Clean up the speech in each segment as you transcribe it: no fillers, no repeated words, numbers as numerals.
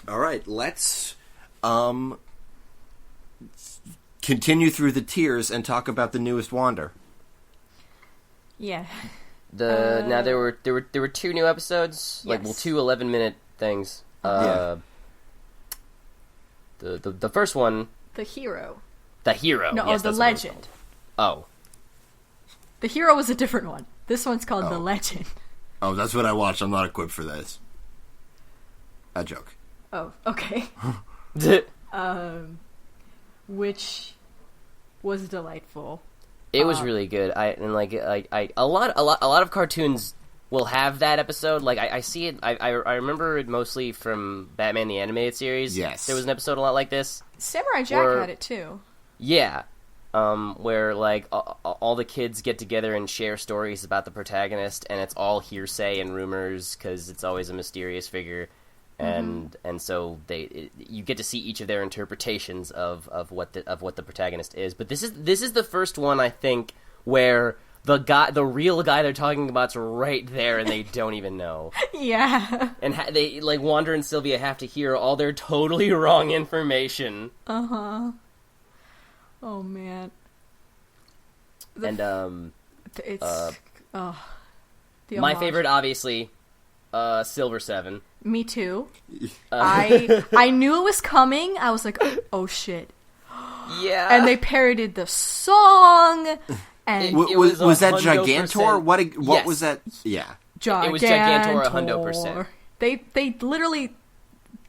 All right, let's continue through the tiers and talk about the newest Wander. Yeah. Now there were 2 new episodes, Yes. 2 11-minute things. The first one, The hero. the hero. No, yes, the that's what it was legend. called. Oh, The hero was a different one. This one's called The Oh. Legend. Oh, that's what I watched. I'm not equipped for this. A joke. Oh, okay. Which was delightful. it was really good. A lot of cartoons will have that episode. Like I see it. I remember it mostly from Batman the Animated Series. Yes. There was an episode a lot like this. Samurai Jack Or- had it too. Yeah. Where all the kids get together and share stories about the protagonist, and it's all hearsay and rumors because it's always a mysterious figure, and so you get to see each of their interpretations of what the protagonist is. But this is the first one, I think, where the real guy they're talking about's right there, and they don't even know. Yeah. And they Wander and Sylvia have to hear all their totally wrong information. Uh-huh. Oh, man. And It's... my homage. favorite, obviously, Silver 7. Me too. I knew it was coming. I was like, oh shit. Yeah. And they parodied the song. And was that 100%. Gigantor? What Yes. was that? Yeah. Gigantor. It was Gigantor 100%. They literally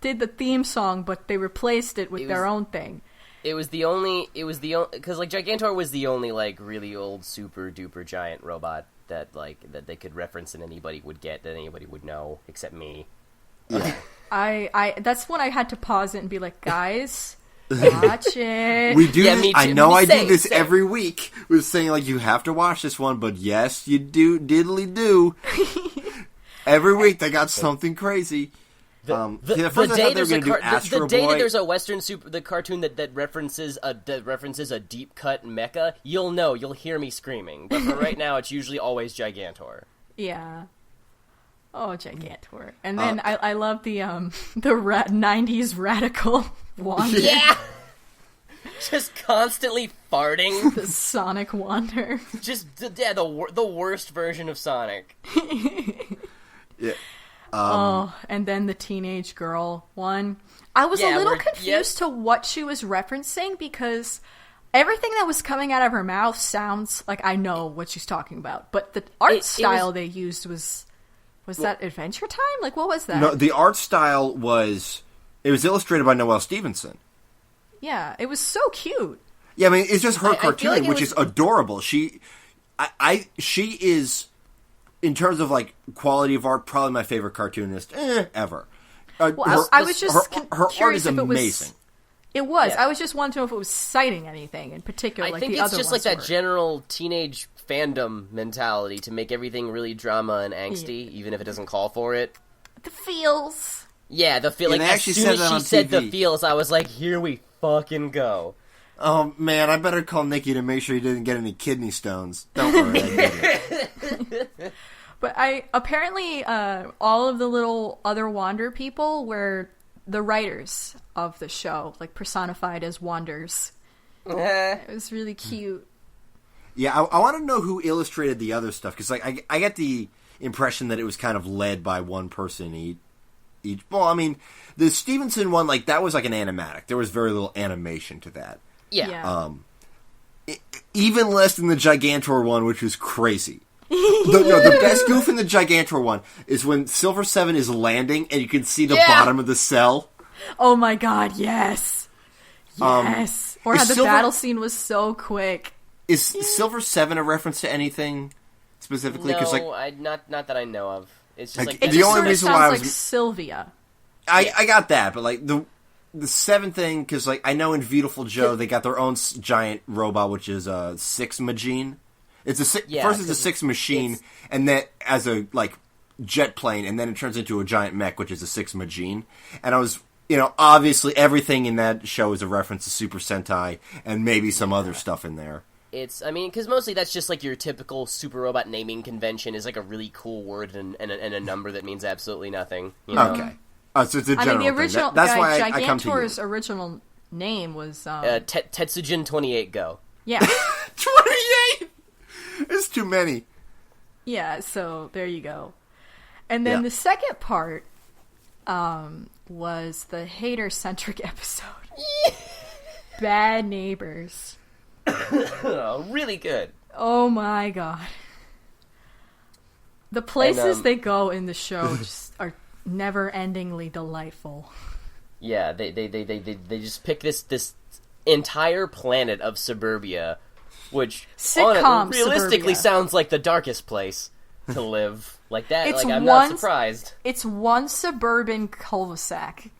did the theme song, but they replaced it with their own thing. It was the only, because Gigantor was the only really old super duper giant robot that they could reference and anybody would get, that anybody would know except me. Yeah. I that's when I had to pause it and be like, guys, watch it. We do Yeah, this. me too. I know I do Same, this same. every week with saying, you have to watch this one, but yes, you do, diddly do. Every week they got something crazy. The day that there's a Western the cartoon that references a deep cut mecha, you'll hear me screaming. But for right now, it's usually always Gigantor. Yeah. Oh, Gigantor. And then I love the 90s radical Wander. Yeah! Just constantly farting. The Sonic Wander. Just, the worst version of Sonic. Yeah. And then the teenage girl one. I was a little confused to what she was referencing because everything that was coming out of her mouth sounds like I know what she's talking about. But the art style they used was that Adventure Time? What was that? No, the art style was illustrated by Noelle Stevenson. Yeah, it was so cute. Yeah, I mean, it's just her I feel cartoon, like which is adorable. She is, in terms of quality of art, probably my favorite cartoonist ever. Well, I was just her art curious is if it was. amazing. It was. Yeah. I was just wanting to know if it was citing anything in particular. I think the it's other just ones that were. general teenage fandom mentality to make everything really drama and angsty, even if it doesn't call for it. The feels. Yeah, the feel. Yeah, they as actually soon said as that she on said the TV. feels, I was like, here we fucking go. Oh, man, I better call Nikki to make sure he didn't get any kidney stones. Don't worry, I get it. But apparently all of the little other Wander people were the writers of the show, personified as Wanders. It was really cute. Yeah, I want to know who illustrated the other stuff, because I get the impression that it was kind of led by one person each. Well, I mean, the Stevenson one, that was an animatic. There was very little animation to that. Yeah. Even less than the Gigantor one, which was crazy. The best goof in the Gigantor one is when Silver 7 is landing and you can see the bottom of the cell. Oh my god, yes. Yes. Or how the battle scene was so quick. Is Silver 7 a reference to anything specifically? No, 'Cause, not that I know of. It's just It the just only sort of reason sounds why I like was- Sylvia. I got that, but the 7 thing, because I know in Beautiful Joe they got their own giant robot, which is a Six Machine. It's first it's a Six Machine, and then as a jet plane, and then it turns into a giant mech, which is a Six Machine. And I was, obviously everything in that show is a reference to Super Sentai and maybe some other stuff in there. Because mostly that's just your typical super robot naming convention is a really cool word and a number that means absolutely nothing. You know? Okay. So it's a general the original thing. That's why I come to you. Gigantor's original name was Tetsujin 28 Go. Yeah. 28. It's too many. Yeah. So there you go. And then the second part was the hater-centric episode. Bad Neighbors. Really good. Oh my god. The places they go in the show just are never-endingly delightful. Yeah, they just pick this entire planet of suburbia, which realistically sounds like the darkest place to live. Like that, I'm not surprised. It's one suburban cul-de-sac.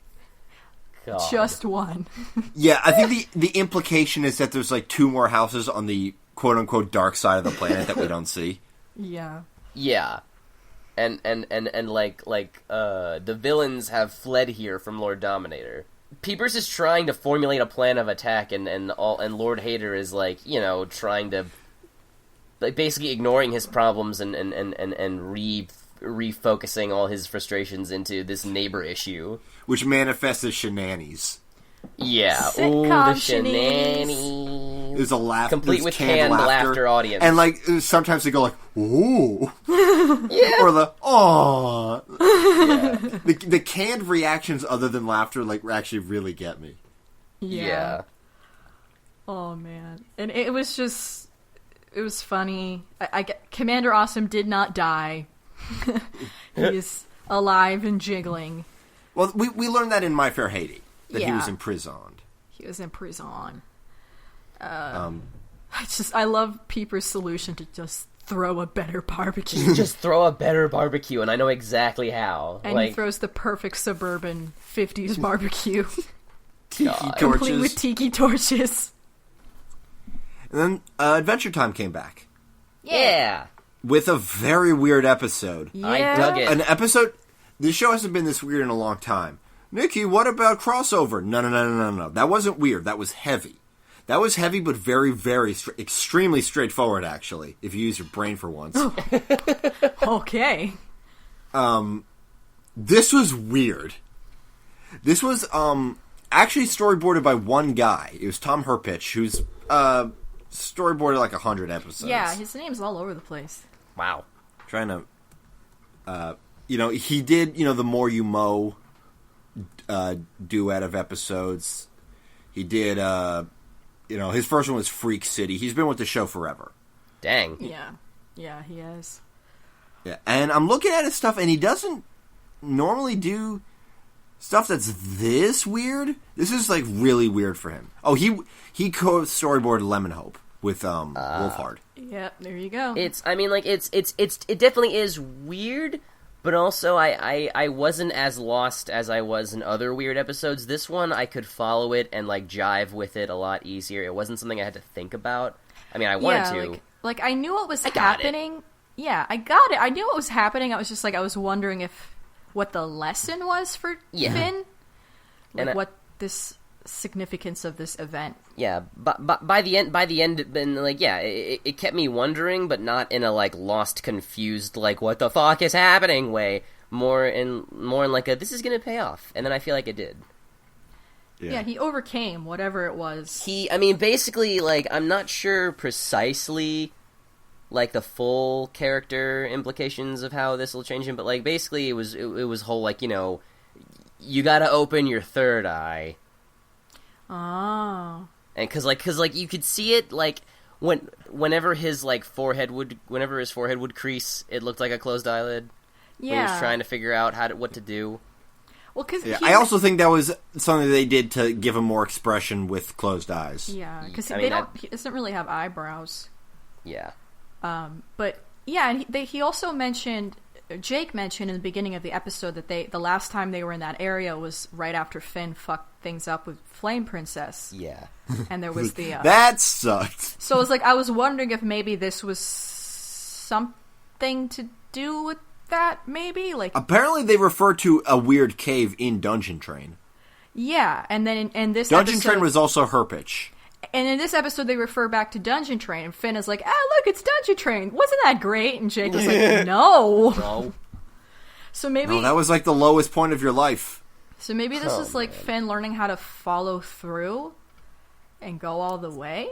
God. Just one. Yeah, I think the implication is that there's like 2 more houses on the quote-unquote dark side of the planet that we don't see. Yeah. Yeah. And the villains have fled here from Lord Dominator. Peepers is trying to formulate a plan of attack, and Lord Hater is trying to basically ignoring his problems and refocusing all his frustrations into this neighbor issue, which manifests as shenanigans. Yeah, sitcom the shenanigans. There's a laugh, complete with canned laughter audience, and sometimes they go like "ooh," yeah, or the "aww." Yeah. The canned reactions other than laughter actually really get me. Yeah. Oh man, and it was funny. Commander Awesome did not die. He is alive and jiggling. Well, we learned that in My Fair Lady. That he was imprisoned. He was in prison. I love Peeper's solution to just throw a better barbecue. Just throw a better barbecue, and I know exactly how. And he throws the perfect suburban 50s barbecue. Tiki torches. Complete with tiki torches. And then Adventure Time came back. Yeah. With a very weird episode. Yeah. I dug it. An episode... This show hasn't been this weird in a long time. Nikki, what about crossover? No. That wasn't weird. That was heavy. That was heavy, but very, very, extremely straightforward, actually, if you use your brain for once. Okay. This was weird. This was, actually storyboarded by one guy. It was Tom Herpich, who's, storyboarded 100 episodes. Yeah, his name's all over the place. Wow. Trying to, he did, the More You Mow duet of episodes. He did, his first one was Freak City. He's been with the show forever. Dang. Yeah, he has. Yeah, and I'm looking at his stuff, and he doesn't normally do stuff that's this weird. This is really weird for him. Oh, he co-storyboarded Lemon Hope with Wolfhard. Yeah, there you go. It definitely is weird. But also, I wasn't as lost as I was in other weird episodes. This one, I could follow it and, jive with it a lot easier. It wasn't something I had to think about. I mean, I wanted to. I knew what was happening. Yeah, I got it. I knew what was happening. I was just, I was wondering what the lesson was for Finn. What this significance of this event. Yeah, but by the end, it kept me wondering, but not in a lost, confused, what the fuck is happening way. More in a this is gonna pay off, and then I feel like it did. Yeah, he overcame whatever it was. Basically, I'm not sure precisely, the full character implications of how this will change him, but basically it was whole you gotta open your third eye. Oh. And cause you could see it whenever his forehead would crease, it looked like a closed eyelid. Yeah. When he was trying to figure out what to do. Well, cause I also think that was something they did to give him more expression with closed eyes. Yeah, because he doesn't really have eyebrows. Yeah. But yeah, and he also mentioned. Jake mentioned in the beginning of the episode that the last time they were in that area was right after Finn fucked things up with Flame Princess. Yeah. And there was the... that sucked. So it was I was wondering if maybe this was something to do with that, maybe? Apparently they refer to a weird cave in Dungeon Train. Yeah, and then in this Dungeon episode... Train was also Herpich. And in this episode, they refer back to Dungeon Train, and Finn is like, look, it's Dungeon Train. Wasn't that great? And Jake was like, no. No. So maybe... No, that was the lowest point of your life. So maybe this is like Finn learning how to follow through and go all the way?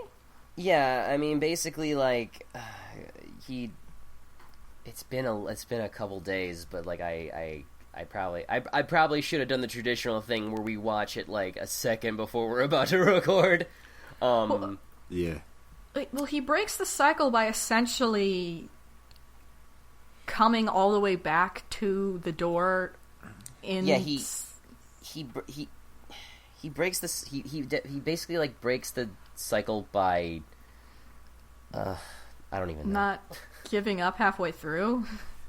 Yeah, I mean, basically, like, it's been a couple days, but like I probably should have done the traditional thing where we watch it like a second before we're about to record. Yeah. Well, he breaks the cycle by essentially coming all the way back to the door. He breaks this. He basically like breaks the cycle by. I don't even know. Not giving up halfway through,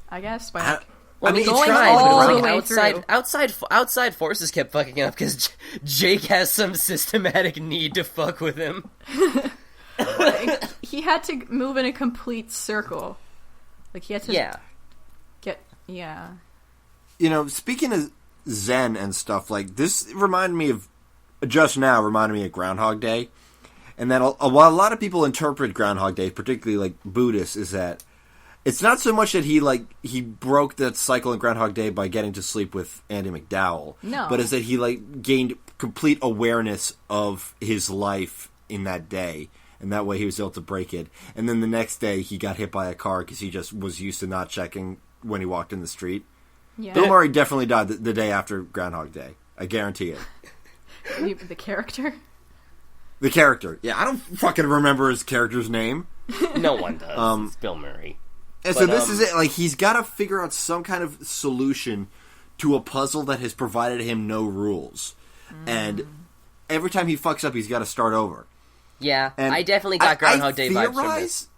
I guess. By going all the way through. Outside forces kept fucking up because Jake has some systematic need to fuck with him. He had to move in a complete circle. Like he had to get. You know, speaking of Zen and stuff, like this reminded me of Groundhog Day. And that while a lot of people interpret Groundhog Day, particularly like Buddhists, is that it's not so much that he broke that cycle in Groundhog Day by getting to sleep with Andy McDowell. No. But is that he like gained complete awareness of his life in that day. And that way he was able to break it. And then the next day he got hit by a car because he just was used to not checking when he walked in the street. Yeah. Bill Murray definitely died the day after Groundhog Day. I guarantee it. The character? The character. Yeah, I don't fucking remember his character's name. No one does. It's Bill Murray. And so this is it. Like, he's got to figure out some kind of solution to a puzzle that has provided him no rules. And every time he fucks up, he's got to start over. Yeah, and I definitely got Groundhog Day vibes from this.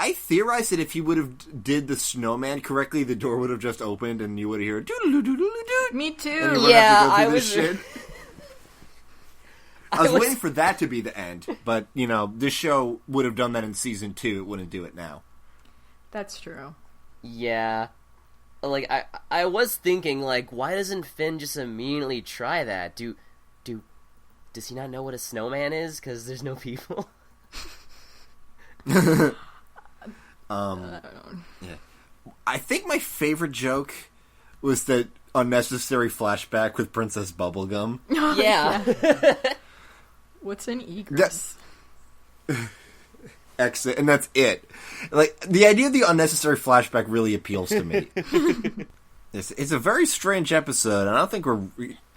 I theorize that if he would have did the snowman correctly, the door would have just opened and you would have heard doodle-doo-doodle-doo. Me too. Yeah, I was... I was waiting for that to be the end, but, you know, this show would have done that in season 2. It wouldn't do it now. That's true. Yeah. Like, I was thinking, like, why doesn't Finn just immediately try that? Does he not know what a snowman is? Because there's no people? Yeah. I think my favorite joke was the unnecessary flashback with Princess Bubblegum. Yeah. What's an egress? Exit, and that's it. Like, the idea of the unnecessary flashback really appeals to me. It's a very strange episode, and I don't think we're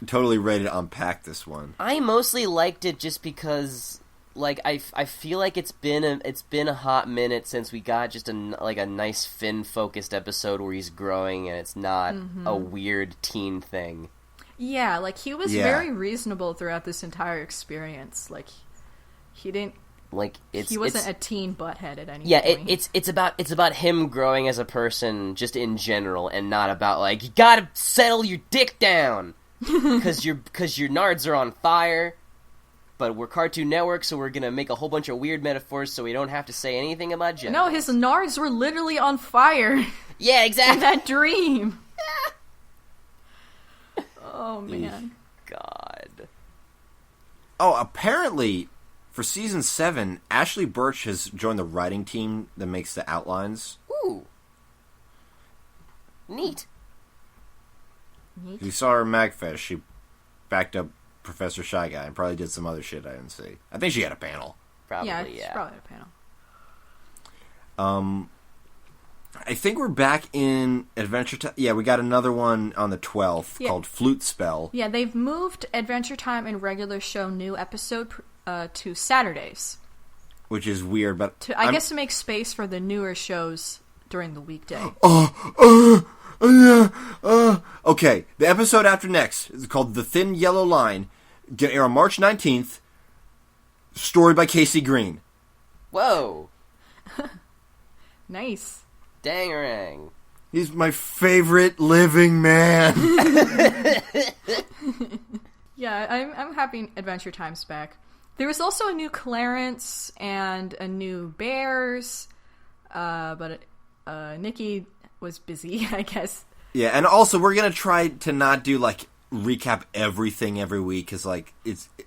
totally ready to unpack this one. I mostly liked it just because, like, I feel like it's been a hot minute since we got just a nice Finn-focused episode where he's growing and it's not a weird teen thing. Yeah, like, he was very reasonable throughout this entire experience. Like, he didn't... Like, he wasn't a teen butthead at any point. Yeah, it's about him growing as a person just in general, and not about, like, you gotta settle your dick down! Because your nards are on fire, but we're Cartoon Network, so we're gonna make a whole bunch of weird metaphors so we don't have to say anything about gender. No, his nards were literally on fire. Yeah, exactly. In that dream. Oh, man. God. Oh, apparently, for season 7, Ashley Birch has joined the writing team that makes the outlines. Ooh. Neat. You saw her in Magfest. She backed up Professor Shy Guy and probably did some other shit I didn't see. I think she had a panel. Probably, yeah. She probably had a panel. I think we're back in Adventure Time. Yeah, we got another one on the 12th called Flute Spell. Yeah, they've moved Adventure Time and regular show new episode to Saturdays. Which is weird, but... I guess to make space for the newer shows during the weekday. Okay, the episode after next is called The Thin Yellow Line. Gonna air on March 19th. Story by Casey Green. Whoa. Nice. Dangarang. He's my favorite living man. Yeah, I'm happy Adventure Time's back. There was also a new Clarence and a new Bears, but Nikki was busy, I guess. Yeah, and also we're gonna try to not do like recap everything every week because like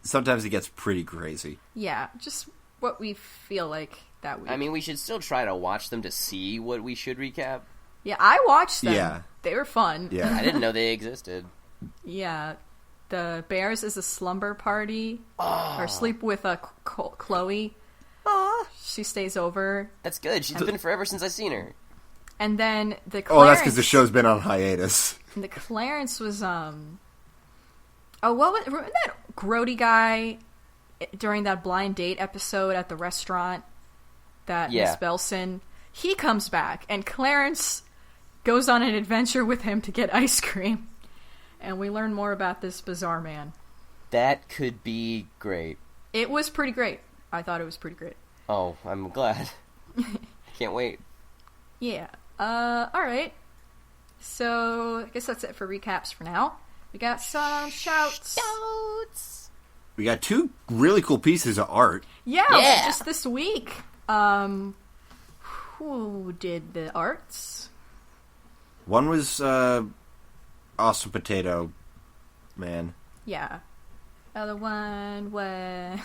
sometimes it gets pretty crazy. Yeah, just what we feel like that week. I mean, we should still try to watch them to see what we should recap. Yeah, I watched them. Yeah, they were fun. Yeah, I didn't know they existed. Yeah. The Bears is a slumber party. Or sleep with Chloe. Aww. She stays over. That's good. She's been forever since I've seen her. And then the Clarence... Oh, that's because the show's been on hiatus. And the Clarence was, remember that grody guy during that blind date episode at the restaurant? That Miss Belson? He comes back, and Clarence goes on an adventure with him to get ice cream. And we learn more about this bizarre man. That could be great. It was pretty great. I thought it was pretty great. Oh, I'm glad. Can't wait. Yeah. Alright. So, I guess that's it for recaps for now. We got some shouts. We got 2 really cool pieces of art. Yeah. Just this week. Who did the arts? One was, Awesome Potato Man. Yeah. Other one was...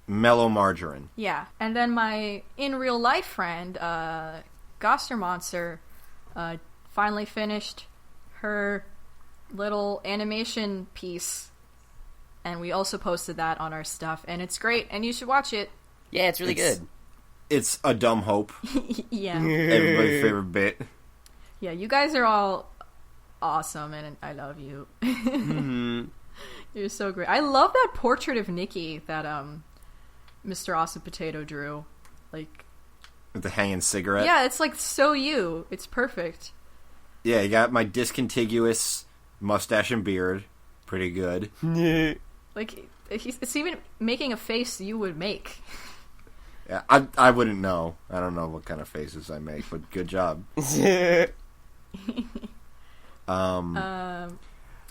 Mellow Margarine. Yeah. And then my in real life friend, Goster Monster, finally finished her little animation piece. And we also posted that on our stuff. And it's great. And you should watch it. Yeah, it's really good. It's a dumb hope. Yeah. Everybody's favorite bit. Yeah, you guys are all awesome, and I love you. Mm-hmm. You're so great. I love that portrait of Nikki that Mr. Awesome Potato drew. Like, with the hanging cigarette. Yeah, it's like so you. It's perfect. Yeah, you got my discontiguous mustache and beard. Pretty good. Like, it's even making a face you would make. Yeah, I wouldn't know. I don't know what kind of faces I make, but good job. All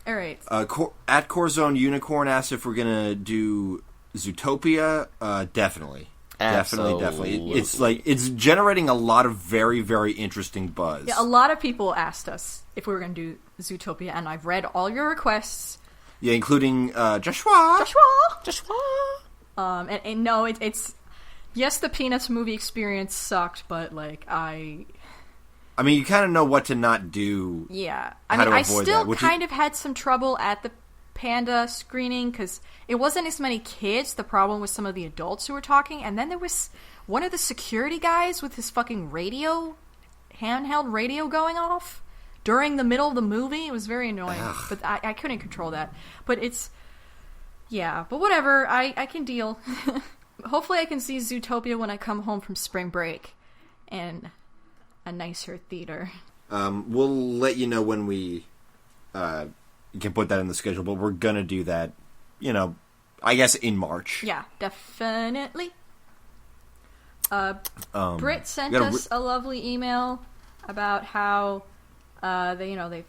right. At Corzone Unicorn asked if we're gonna do Zootopia. Definitely. Definitely. It's generating a lot of very, very interesting buzz. Yeah, a lot of people asked us if we were gonna do Zootopia, and I've read all your requests. Yeah, including Joshua. And no, it's yes, the Peanuts movie experience sucked, but like I mean, you kind of know what to not do. Yeah. I still kind of had some trouble at the Panda screening because it wasn't as many kids. The problem was some of the adults who were talking. And then there was one of the security guys with his fucking handheld radio going off during the middle of the movie. It was very annoying. Ugh. But I couldn't control that. But it's... Yeah, but whatever. I can deal. Hopefully I can see Zootopia when I come home from spring break. And... a nicer theater. We'll let you know when we can put that in the schedule, but we're gonna do that, I guess in March. Yeah, definitely. Britt sent us a lovely email about how they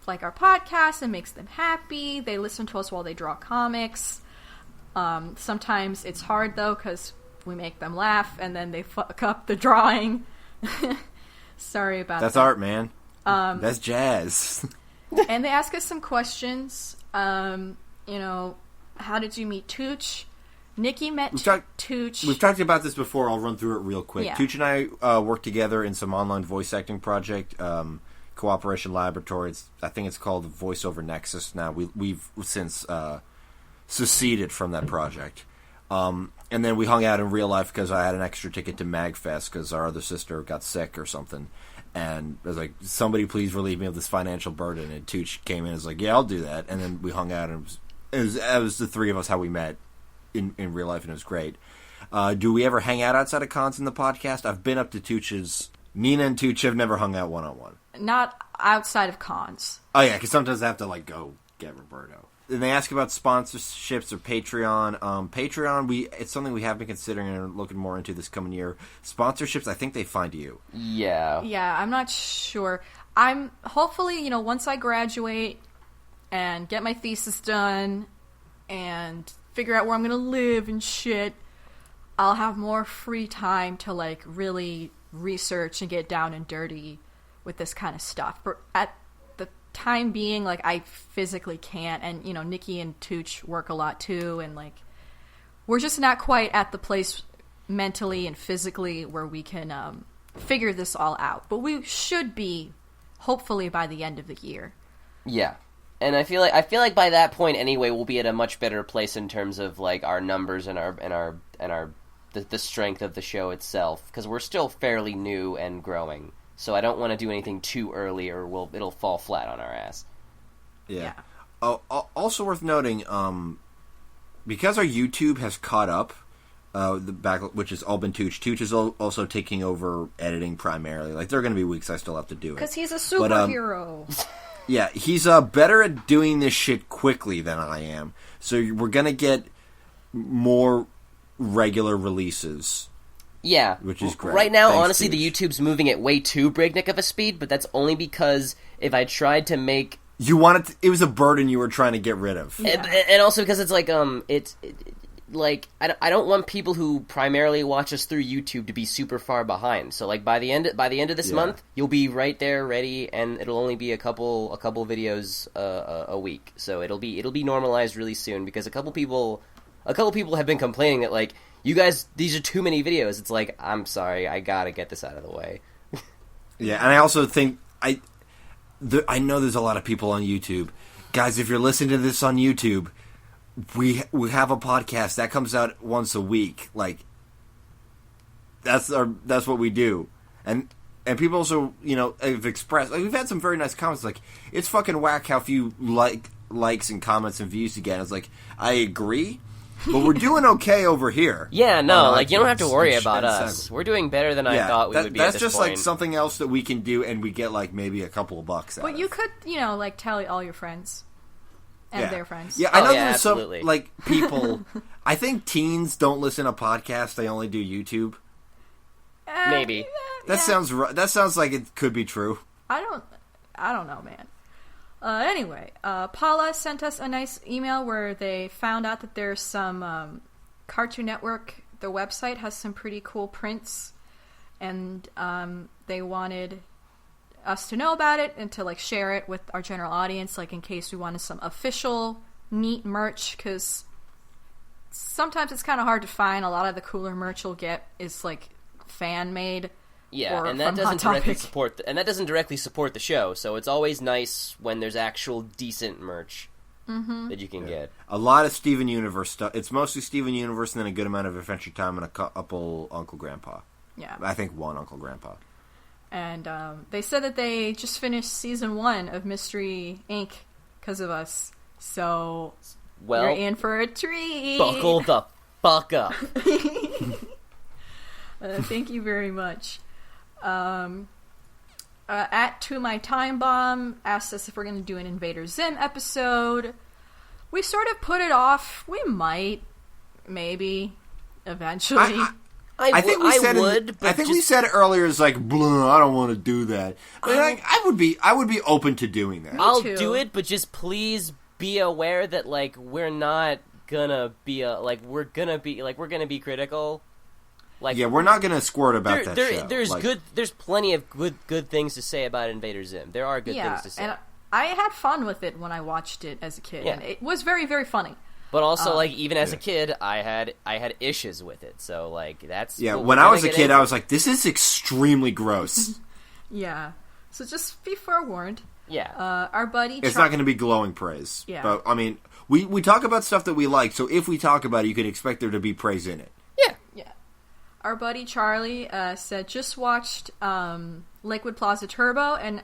like our podcast and makes them happy. They listen to us while they draw comics. Sometimes it's hard though because we make them laugh and then they fuck up the drawing. Sorry about that. That's art, man. That's jazz. And they ask us some questions. How did you meet Tooch? Nikki met Tooch. We've talked about this before. I'll run through it real quick. Yeah. Tooch and I worked together in some online voice acting project, Cooperation Laboratory. I think it's called VoiceOver Nexus now. We've since seceded from that project. And then we hung out in real life because I had an extra ticket to MagFest because our other sister got sick or something. And I was like, somebody please relieve me of this financial burden. And Tooch came in and was like, yeah, I'll do that. And then we hung out and it was the three of us how we met in real life, and it was great. Do we ever hang out outside of cons in the podcast? I've been up to Tooch's. Nina and Tooch have never hung out one-on-one. Not outside of cons. Oh, yeah, because sometimes I have to, go get Roberto. And they ask about sponsorships or Patreon. Patreon, it's something we have been considering and are looking more into this coming year. Sponsorships, I think they find you. Yeah. Yeah, I'm not sure. I'm hopefully, once I graduate and get my thesis done and figure out where I'm going to live and shit, I'll have more free time to, really research and get down and dirty with this kind of stuff. But at the time being, I physically can't, and Nikki and Tooch work a lot too, and we're just not quite at the place mentally and physically where we can figure this all out, but we should be hopefully by the end of the year. Yeah. And I feel like by that point anyway, we'll be at a much better place in terms of like our numbers and the strength of the show itself, because we're still fairly new and growing. So I don't want to do anything too early, or it'll fall flat on our ass. Yeah. Oh, also worth noting, because our YouTube has caught up, which has all been Tooch. Tooch is also taking over editing primarily. Like, there are going to be weeks I still have to do it. Because he's a superhero. Yeah, he's better at doing this shit quickly than I am. So we're going to get more regular releases. Yeah. Which is great. Right now, honestly, the YouTube's moving at way too breakneck of a speed, but that's only because if I tried to make... it was a burden you were trying to get rid of. Yeah. And also because it's like, I don't want people who primarily watch us through YouTube to be super far behind. So like by the end of this month, you'll be right there, ready, and it'll only be a couple videos a week. So it'll be normalized really soon, because a couple people have been complaining that like, you guys, these are too many videos. It's like, I'm sorry, I gotta get this out of the way. Yeah, and I also think I know there's a lot of people on YouTube. Guys, if you're listening to this on YouTube, we have a podcast that comes out once a week. Like, that's what we do. And people also, have expressed, like, we've had some very nice comments, like, it's fucking whack how few likes and comments and views you get. It's like, I agree, but we're doing okay over here. Yeah, no, like, you don't have to worry about us. We're doing better than I thought we would be at this point. That's just, like, something else that we can do, and we get, like, maybe a couple of bucks out of it. But you could, like, tell all your friends. And their friends. Yeah, I know there's some, like, people... I think teens don't listen to podcasts, they only do YouTube. Maybe. That sounds like it could be true. I don't know, man. Anyway, Paula sent us a nice email where they found out that there's some Cartoon Network, the website has some pretty cool prints, and they wanted us to know about it and to like share it with our general audience, like in case we wanted some official neat merch, because sometimes it's kind of hard to find. A lot of the cooler merch you'll get is like fan made. Yeah, and that doesn't directly support the show, so it's always nice when there's actual decent merch that you can get. A lot of Steven Universe stuff. It's mostly Steven Universe and then a good amount of Adventure Time and a couple Uncle Grandpa. Yeah. I think one Uncle Grandpa. And they said that they just finished season 1 of Mystery Inc. because of us. So, you're in for a treat. Buckle the fuck up. Thank you very much. At To My Time Bomb asked us if we're going to do an Invader Zim episode. We sort of put it off. We might, maybe, eventually. I think we said earlier is like, I don't want to do that. But I would be open to doing that. I'll do it, but just please be aware that like we're not gonna be we're gonna be critical. Like, yeah, we're not gonna squirt about that show. There's plenty of good things to say about Invader Zim. There are good things to say. And I had fun with it when I watched it as a kid, and it was very, very funny. But also, like, even as a kid, I had issues with it. So, like, that's... Yeah, when I was a kid, I was like, this is extremely gross. Yeah. So just be forewarned. Yeah. Our buddy... It's not going to be glowing praise. Yeah. But, I mean, we talk about stuff that we like, so if we talk about it, you can expect there to be praise in it. Yeah. Yeah. Our buddy Charlie said, just watched Liquid Plaza Turbo, and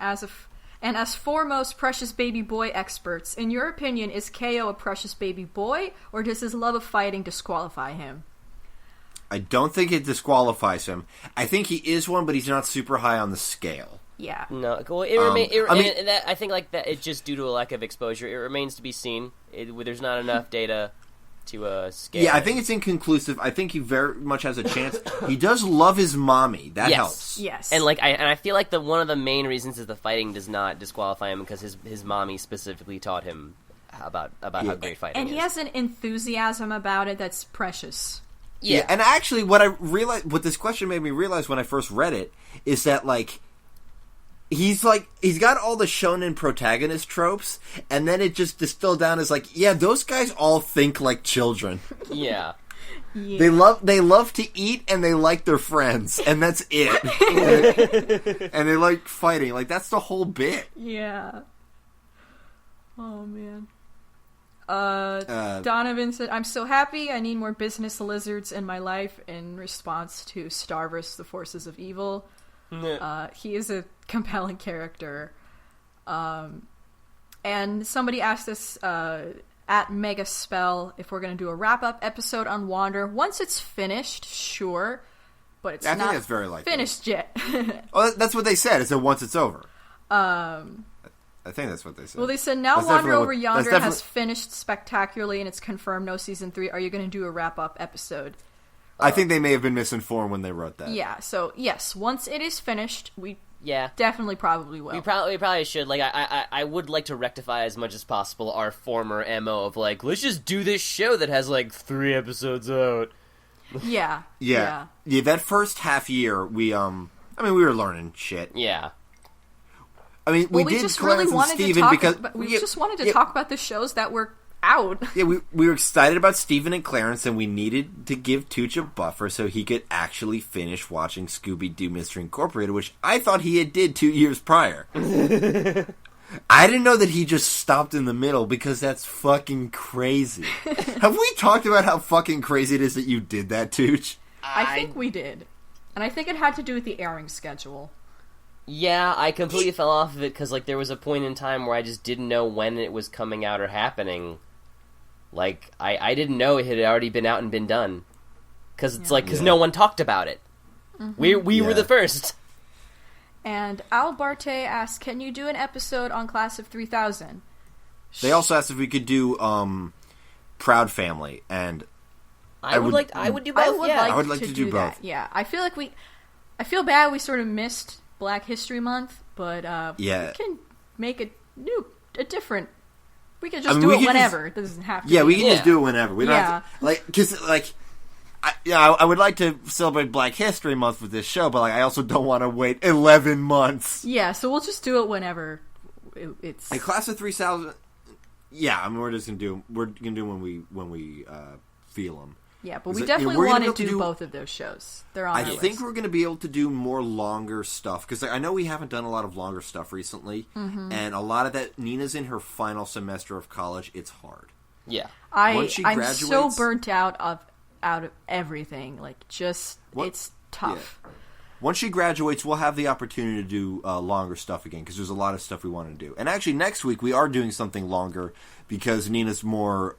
as foremost precious baby boy experts, in your opinion, is KO a precious baby boy, or does his love of fighting disqualify him? I don't think it disqualifies him. I think he is one, but he's not super high on the scale. Yeah. No, well, I think like that. It's just due to a lack of exposure. It remains to be seen. There's not enough data to scale. Yeah, I think it's inconclusive. I think he very much has a chance. He does love his mommy. That helps. Yes. And like I feel like one of the main reasons is the fighting does not disqualify him, because his mommy specifically taught him about how great fighting is. And he has an enthusiasm about it that's precious. Yeah. And actually what what this question made me realize when I first read it is that like he's got all the shonen protagonist tropes, and then it just distilled down as like, yeah, those guys all think like children. Yeah. Yeah. They love to eat, and they like their friends, and that's it. And they like fighting. Like, that's the whole bit. Yeah. Oh, man. Donovan said, I'm so happy. I need more business lizards in my life in response to Starvis, the Forces of Evil. He is a compelling character. And somebody asked us at Mega Spell if we're going to do a wrap-up episode on Wander. Once it's finished, sure. But it's not that's very finished yet. Oh, that's what they said. It's once it's over. I think that's what they said. Well, they said now Wander Over Yonder has finished spectacularly and it's confirmed no season 3. Are you going to do a wrap-up episode? I think they may have been misinformed when they wrote that. Yeah, so yes, once it is finished, we definitely probably will. We probably should. Like, I would like to rectify as much as possible our former MO of, like, let's just do this show that has, like, 3 episodes out. Yeah. That first half year, we were learning shit. Yeah. I mean, we did just Clarence really wanted Steven to talk because we just wanted to talk about the shows that were out. Yeah, we were excited about Steven and Clarence, and we needed to give Tooch a buffer so he could actually finish watching Scooby-Doo Mystery Incorporated, which I thought he had did 2 years prior. I didn't know that he just stopped in the middle, because that's fucking crazy. Have we talked about how fucking crazy it is that you did that, Tooch? I think we did. And I think it had to do with the airing schedule. Yeah, I completely fell off of it because, like, there was a point in time where I just didn't know when it was coming out or happening. Like, I didn't know it had already been out and been done. Because it's because no one talked about it. Mm-hmm. We were the first. And Albarte asked, can you do an episode on Class of 3000? They also asked if we could do Proud Family, and I would do both. I would like to do both. That. Yeah, I feel bad we sort of missed Black History Month, but we can make a different. We can just do it whenever. It doesn't have to. Yeah, we can just do it whenever. We don't have to, because I would like to celebrate Black History Month with this show, but I also don't want to wait 11 months. Yeah, so we'll just do it whenever it's. A Class of 3000. Yeah, I mean we're gonna do when we feel them. Yeah, but we definitely want to do both of those shows. They're on. I think we're going to be able to do more longer stuff because I know we haven't done a lot of longer stuff recently, and a lot of that. Nina's in her final semester of college. It's hard. Yeah, I'm so burnt out of everything. It's tough. Yeah. Once she graduates, we'll have the opportunity to do longer stuff again because there's a lot of stuff we want to do. And actually, next week we are doing something longer because Nina's more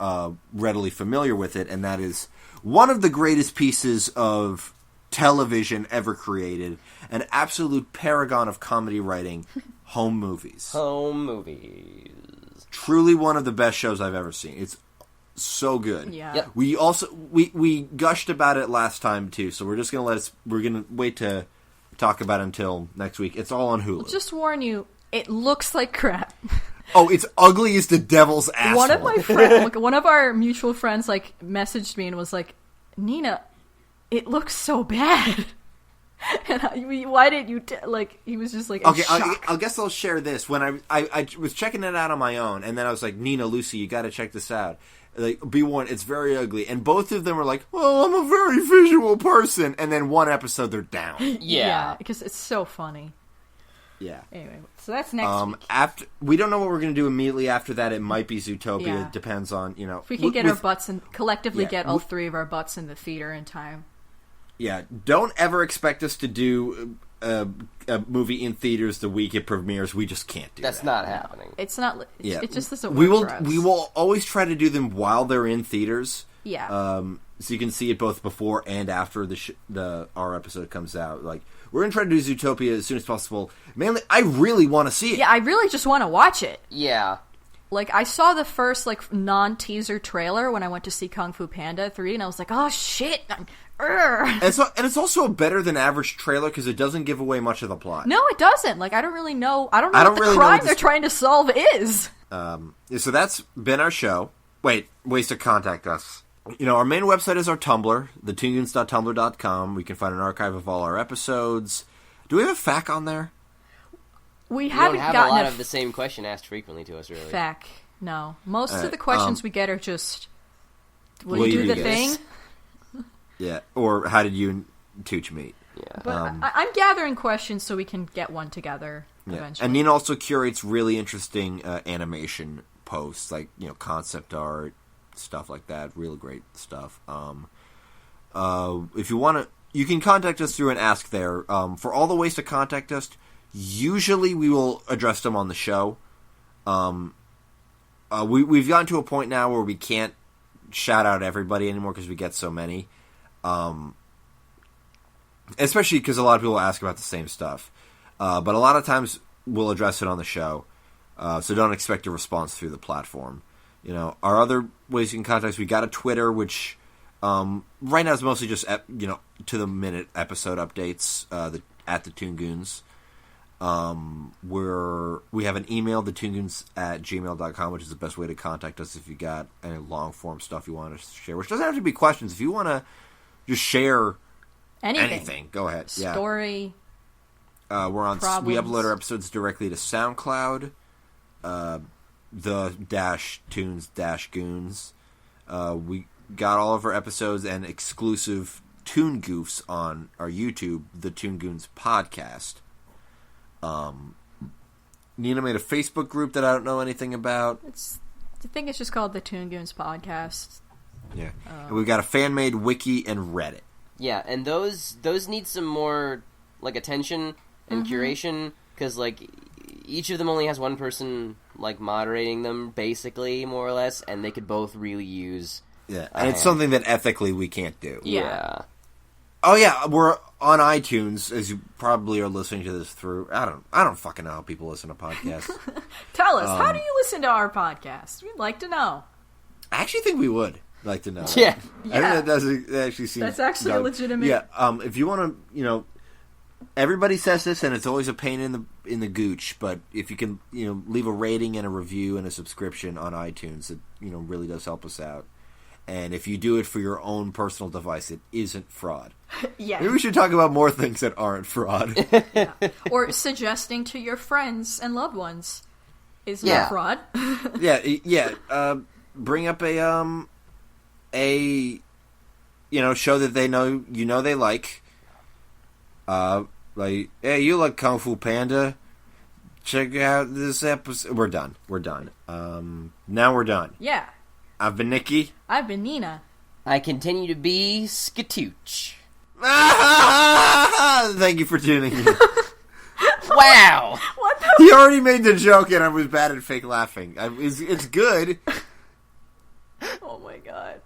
readily familiar with it, and that is one of the greatest pieces of television ever created, an absolute paragon of comedy writing, Home Movies. Home Movies. Truly one of the best shows I've ever seen. It's so good. Yeah. Yep. We also we gushed about it last time too, so we're just gonna wait to talk about it until next week. It's all on Hulu. I'll just warn you, it looks like crap. Oh, it's ugly as the devil's asshole. One of my friends, one of our mutual friends, messaged me and was like, "Nina, it looks so bad." And why didn't you he was just like, okay, shock. I guess I'll share this. When I was checking it out on my own, and then I was like, Nina, Lucy, you got to check this out. Be warned, it's very ugly. And both of them were like, well, I'm a very visual person. And then one episode, they're down. Yeah, because it's so funny. Yeah. Anyway, so that's next week. We don't know what we're going to do immediately after that. It might be Zootopia. Yeah. It depends on, if we can get our butts and collectively get all 3 of our butts in the theater in time. Yeah, don't ever expect us to do a movie in theaters the week it premieres. We just can't do that. That's not happening. It's not. It just doesn't work for us. We will always try to do them while they're in theaters. Yeah. So you can see it both before and after our episode comes out. We're going to try to do Zootopia as soon as possible. Mainly, I really want to see it. Yeah, I really just want to watch it. Yeah. I saw the first, non-teaser trailer when I went to see Kung Fu Panda 3, and I was like, oh, shit! And it's also a better than average trailer because it doesn't give away much of the plot. No, it doesn't. I don't really know. I don't know what the crime they're trying to solve is. So that's been our show. Wait, ways to contact us. Our main website is our Tumblr, thetoongoons.tumblr.com. We can find an archive of all our episodes. Do we have a FAQ on there? We haven't gotten a lot of the same question asked frequently to us, really. FAQ, no. Most of the questions we get are just, will you do the thing? Yeah, or how did you and Tooch meet? Yeah. But I'm gathering questions so we can get one together eventually. And Nina also curates really interesting animation posts, like, you know, concept art, stuff like that. Real great stuff. If you want to, you can contact us through an Ask There. For all the ways to contact us, usually we will address them on the show. We've gotten to a point now where we can't shout out everybody anymore because we get so many. Especially because a lot of people ask about the same stuff. But a lot of times we'll address it on the show. So don't expect a response through the platform. You know, our other ways you can contact us, we got a Twitter, which right now is mostly just, you know, to the minute episode updates at the Toon Goons. We have an email, thetoongoons@gmail.com, which is the best way to contact us if you got any long form stuff you want to share, which doesn't have to be questions. If you want to just share anything, go ahead. Story. Yeah. We're on. Problems. We upload our episodes directly to SoundCloud. The-Toons-Goons. We got all of our episodes and exclusive Toon Goofs on our YouTube, the Toon Goons podcast. Nina made a Facebook group that I don't know anything about. I think it's just called the Toon Goons podcast. Yeah, and we've got a fan-made wiki and Reddit. Yeah, and those need some more like attention and curation, because like each of them only has one person like moderating them, basically, more or less, and they could both really use. Yeah, and it's something that ethically we can't do. Yeah. Oh yeah, we're on iTunes, as you probably are listening to this through. I don't fucking know how people listen to podcasts. Tell us, how do you listen to our podcast? We'd like to know. I actually think we would like to know. Yeah. I think that actually seems. That's actually a legitimate. Yeah. If you want to, you know, everybody says this, and it's always a pain in the gooch. But if you can, you know, leave a rating and a review and a subscription on iTunes, it, you know, really does help us out. And if you do it for your own personal device, it isn't fraud. Yeah. Maybe we should talk about more things that aren't fraud. Yeah. Or suggesting to your friends and loved ones is not fraud. Yeah. Bring up a you know, show that they know, you know, they like. Like, hey, you like Kung Fu Panda? Check out this episode. We're done. Now we're done. Yeah. I've been Nikki. I've been Nina. I continue to be Skatooch. Thank you for tuning in. Wow! What the? He already made the joke, and I was bad at fake laughing. It's good. Oh my god.